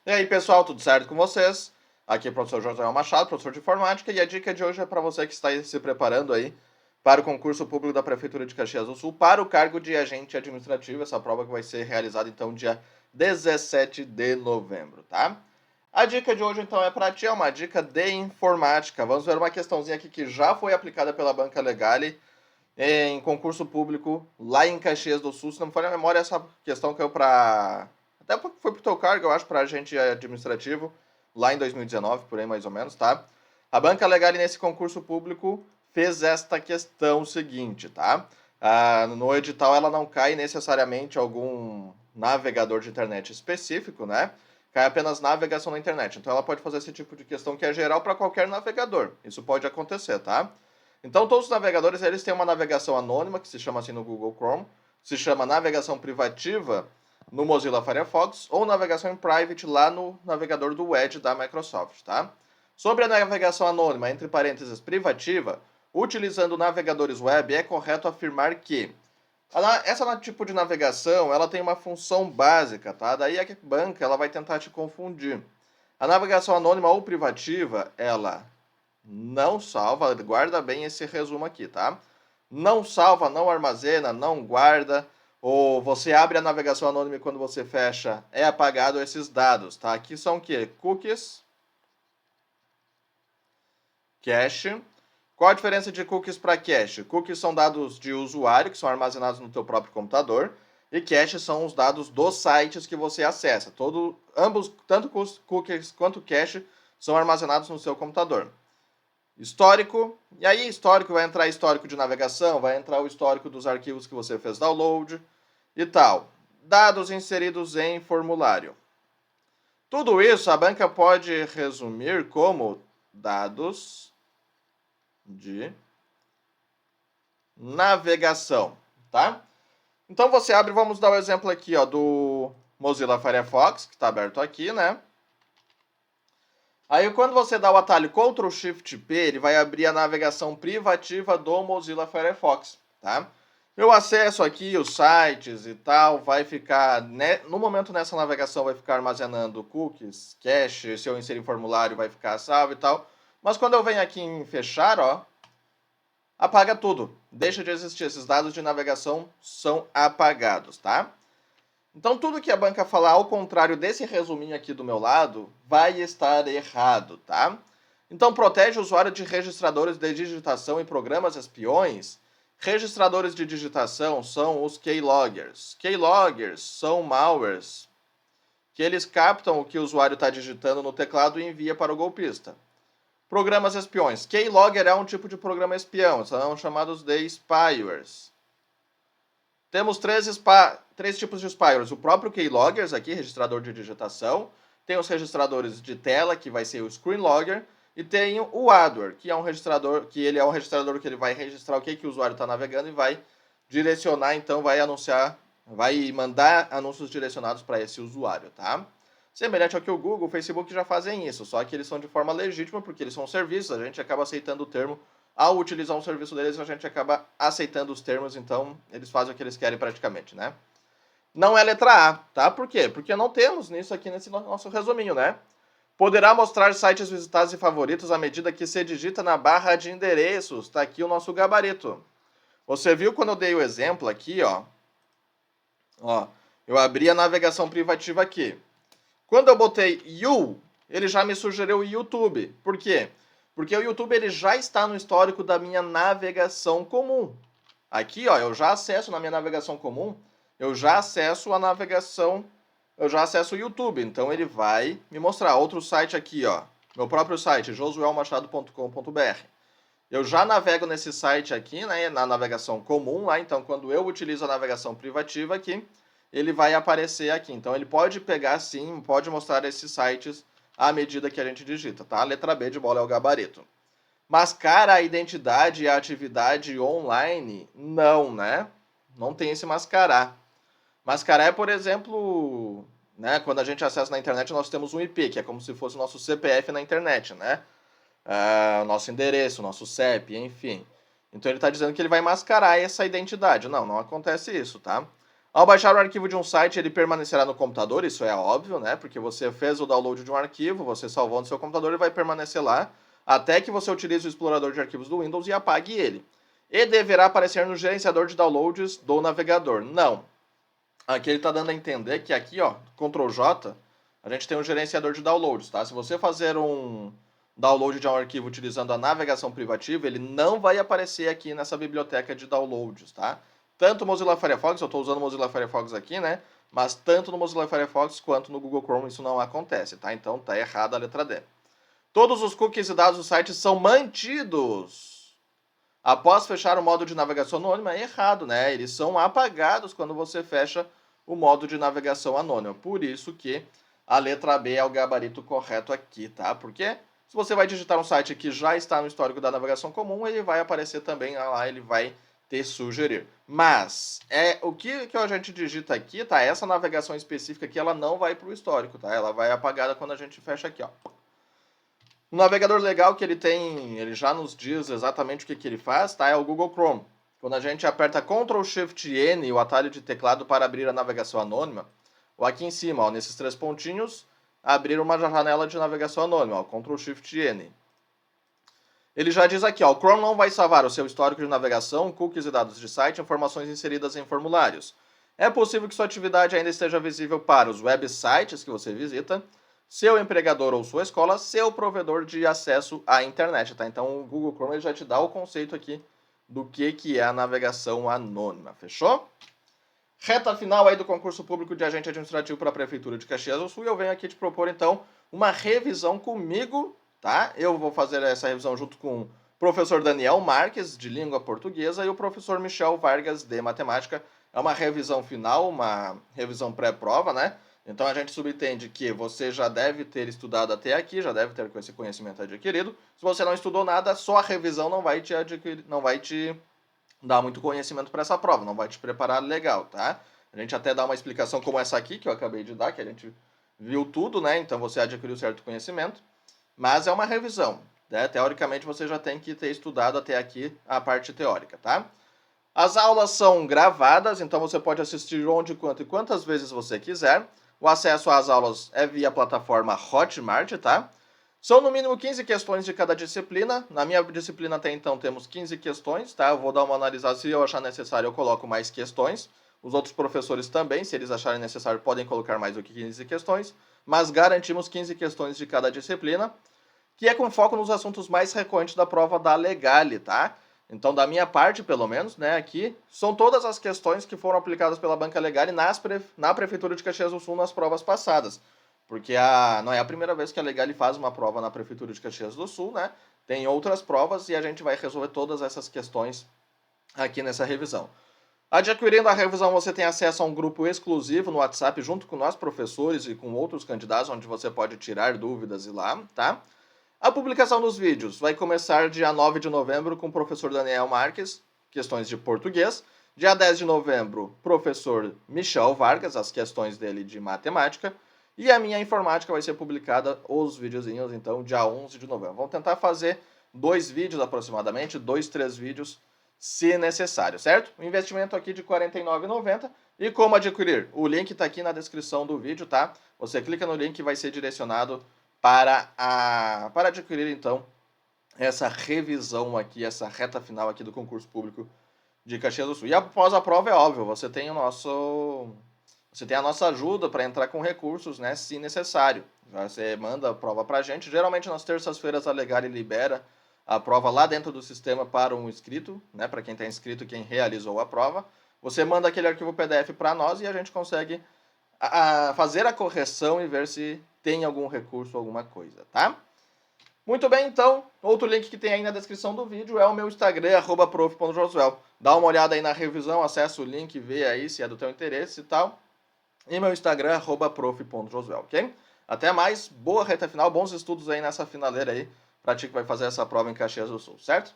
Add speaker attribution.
Speaker 1: E aí, pessoal, tudo certo com vocês? Aqui é o professor José Machado, professor de informática, e a dica de hoje é para você que está se preparando aí para o concurso público da Prefeitura de Caxias do Sul para o cargo de agente administrativo, essa prova que vai ser realizada então dia 17 de novembro, tá? A dica de hoje então é para ti, é uma dica de informática. Vamos ver uma questãozinha aqui que já foi aplicada pela Banca Legale em concurso público lá em Caxias do Sul. Se não me falha a memória, essa questão caiu para... Até foi pro teu cargo, eu acho, para agente administrativo, lá em 2019, por aí mais ou menos, tá? A Banca Legal nesse concurso público fez esta questão seguinte, tá? No edital ela não cai necessariamente algum navegador de internet específico, né? Cai apenas navegação na internet. Então ela pode fazer esse tipo de questão que é geral para qualquer navegador. Isso pode acontecer, tá? Então todos os navegadores eles têm uma navegação anônima, que se chama assim no Google Chrome, se chama navegação privativa no Mozilla Firefox, ou navegação em private lá no navegador do Edge da Microsoft, tá? Sobre a navegação anônima, entre parênteses, privativa, utilizando navegadores web, é correto afirmar que essa tipo de navegação, ela tem uma função básica, tá? Daí a banca, ela vai tentar te confundir. A navegação anônima ou privativa, ela não salva, guarda bem esse resumo aqui, tá? Não salva, não armazena, não guarda, ou você abre a navegação anônima e quando você fecha é apagado esses dados, tá? Aqui são o quê? Cookies, cache. Qual a diferença de cookies para cache? Cookies são dados de usuário que são armazenados no teu próprio computador e cache são os dados dos sites que você acessa. Ambos, tanto cookies quanto cache, são armazenados no seu computador. Histórico, e aí histórico vai entrar histórico de navegação, vai entrar o histórico dos arquivos que você fez download e tal. Dados inseridos em formulário. Tudo isso a banca pode resumir como dados de navegação, tá? Então você abre, vamos dar o exemplo aqui, ó, do Mozilla Firefox, que está aberto aqui, né? Aí quando você dá o atalho Ctrl Shift P, ele vai abrir a navegação privativa do Mozilla Firefox, tá? Meu acesso aqui, os sites e tal, vai ficar, no momento nessa navegação vai ficar armazenando cookies, cache, se eu inserir em formulário vai ficar salvo e tal. Mas quando eu venho aqui em fechar, ó, apaga tudo, deixa de existir, esses dados de navegação são apagados, tá? Então, tudo que a banca falar ao contrário desse resuminho aqui do meu lado, vai estar errado, tá? Então, protege o usuário de registradores de digitação e programas espiões. Registradores de digitação são os keyloggers. Keyloggers são malwares que eles captam o que o usuário está digitando no teclado e envia para o golpista. Programas espiões. Keylogger é um tipo de programa espião, são chamados de spywares. Temos três tipos de spywares. O próprio keyloggers aqui, registrador de digitação. Tem os registradores de tela, que vai ser o screenlogger. E tem o adware, que é um registrador que ele vai registrar o que o usuário está navegando e vai direcionar, então vai anunciar, vai mandar anúncios direcionados para esse usuário, tá? Semelhante ao que o Google, o Facebook já fazem isso, só que eles são de forma legítima, porque eles são serviços, a gente acaba aceitando o termo. Ao utilizar um serviço deles, a gente acaba aceitando os termos, então eles fazem o que eles querem praticamente, né? Não é letra A, tá? Por quê? Porque não temos nisso aqui nesse nosso resuminho, né? Poderá mostrar sites visitados e favoritos à medida que se digita na barra de endereços. Tá aqui o nosso gabarito. Você viu quando eu dei o exemplo aqui, ó? Ó, eu abri a navegação privativa aqui. Quando eu botei You, ele já me sugeriu o YouTube. Por quê? Porque o YouTube ele já está no histórico da minha navegação comum. Aqui, ó, eu já acesso na minha navegação comum, eu já acesso a navegação, eu já acesso o YouTube. Então ele vai me mostrar outro site aqui, ó, meu próprio site, josuelmachado.com.br. Eu já navego nesse site aqui, né, na navegação comum lá, então quando eu utilizo a navegação privativa aqui, ele vai aparecer aqui. Então ele pode pegar sim, pode mostrar esses sites à medida que a gente digita, tá? A letra B de bola é o gabarito. Mascara a identidade e a atividade online? Não, né? Não tem esse mascarar. Mascarar é, por exemplo, né, quando a gente acessa na internet, nós temos um IP, que é como se fosse o nosso CPF na internet, né? Nosso endereço, nosso CEP, enfim. Então ele está dizendo que ele vai mascarar essa identidade. Não, não acontece isso, tá? Ao baixar o arquivo de um site, ele permanecerá no computador, isso é óbvio, né? Porque você fez o download de um arquivo, você salvou no seu computador, ele vai permanecer lá até que você utilize o explorador de arquivos do Windows e apague ele. E deverá aparecer no gerenciador de downloads do navegador. Não. Aqui ele está dando a entender que aqui, ó, Ctrl J, a gente tem um gerenciador de downloads, tá? Se você fazer um download de um arquivo utilizando a navegação privativa, ele não vai aparecer aqui nessa biblioteca de downloads, tá? Tanto o Mozilla Firefox, eu estou usando o Mozilla Firefox aqui, né? Mas tanto no Mozilla Firefox quanto no Google Chrome isso não acontece, tá? Então tá errada a letra D. Todos os cookies e dados do site são mantidos após fechar o modo de navegação anônima. É errado, né? Eles são apagados quando você fecha o modo de navegação anônima. Por isso que a letra B é o gabarito correto aqui, tá? Porque se você vai digitar um site que já está no histórico da navegação comum, ele vai aparecer também lá, ele vai te sugerir. Mas o que a gente digita aqui, tá? Essa navegação específica aqui, ela não vai para o histórico, tá? Ela vai apagada quando a gente fecha aqui, ó. Um navegador legal que ele tem, ele já nos diz exatamente o que ele faz, tá? É o Google Chrome. Quando a gente aperta Ctrl Shift N, o atalho de teclado para abrir a navegação anônima, ou aqui em cima, ó, nesses 3 pontinhos, abrir uma janela de navegação anônima, ó, Ctrl Shift N. Ele já diz aqui, ó, o Chrome não vai salvar o seu histórico de navegação, cookies e dados de site, informações inseridas em formulários. É possível que sua atividade ainda esteja visível para os websites que você visita, seu empregador ou sua escola, seu provedor de acesso à internet, tá? Então o Google Chrome ele já te dá o conceito aqui do que é a navegação anônima, fechou? Reta final aí do concurso público de agente administrativo para a Prefeitura de Caxias do Sul, e eu venho aqui te propor então uma revisão comigo, tá? Eu vou fazer essa revisão junto com o professor Daniel Marques, de língua portuguesa, e o professor Michel Vargas, de matemática. É uma revisão final, uma revisão pré-prova, né? Então a gente subentende que você já deve ter estudado até aqui, já deve ter com esse conhecimento adquirido. Se você não estudou nada, só a revisão não vai te dar muito conhecimento para essa prova, não vai te preparar legal, tá? A gente até dá uma explicação como essa aqui, que eu acabei de dar, que a gente viu tudo, né? Então você adquiriu certo conhecimento, mas é uma revisão, né? Teoricamente você já tem que ter estudado até aqui a parte teórica, tá? As aulas são gravadas, então você pode assistir onde, quanto e quantas vezes você quiser. O acesso às aulas é via plataforma Hotmart, tá? São no mínimo 15 questões de cada disciplina. Na minha disciplina até então temos 15 questões, tá? Eu vou dar uma analisada, se eu achar necessário eu coloco mais questões. Os outros professores também, se eles acharem necessário, podem colocar mais do que 15 questões. Mas garantimos 15 questões de cada disciplina, que é com foco nos assuntos mais recorrentes da prova da Legale, tá? Então, da minha parte, pelo menos, né, aqui, são todas as questões que foram aplicadas pela Banca Legale na Prefeitura de Caxias do Sul nas provas passadas. Porque não é a primeira vez que a Legale faz uma prova na Prefeitura de Caxias do Sul, né? Tem outras provas e a gente vai resolver todas essas questões aqui nessa revisão. Adquirindo a revisão, você tem acesso a um grupo exclusivo no WhatsApp junto com nós, professores, e com outros candidatos, onde você pode tirar dúvidas e lá, tá? A publicação dos vídeos vai começar dia 9 de novembro com o professor Daniel Marques, questões de português. Dia 10 de novembro, professor Michel Vargas, as questões dele de matemática. E a minha informática vai ser publicada, os videozinhos, então, dia 11 de novembro. Vamos tentar fazer 2 vídeos aproximadamente, 2, 3 vídeos, se necessário, certo? O investimento aqui de R$ 49,90. E como adquirir? O link está aqui na descrição do vídeo, tá? Você clica no link e vai ser direcionado para adquirir, então, essa revisão aqui, essa reta final aqui do concurso público de Caxias do Sul. E após a prova, é óbvio, você tem a nossa ajuda para entrar com recursos, né, se necessário. Você manda a prova para a gente. Geralmente, nas terças-feiras, a Legale libera a prova lá dentro do sistema para um inscrito, né, para quem está inscrito, quem realizou a prova. Você manda aquele arquivo PDF para nós e a gente consegue fazer a correção e ver se tem algum recurso, alguma coisa, tá? Muito bem, então, outro link que tem aí na descrição do vídeo é o meu Instagram, @prof.josuel. Dá uma olhada aí na revisão, acessa o link, vê aí se é do teu interesse e tal. E meu Instagram, @prof.josuel, ok? Até mais, boa reta final, bons estudos aí nessa finaleira aí, pra ti que vai fazer essa prova em Caxias do Sul, certo?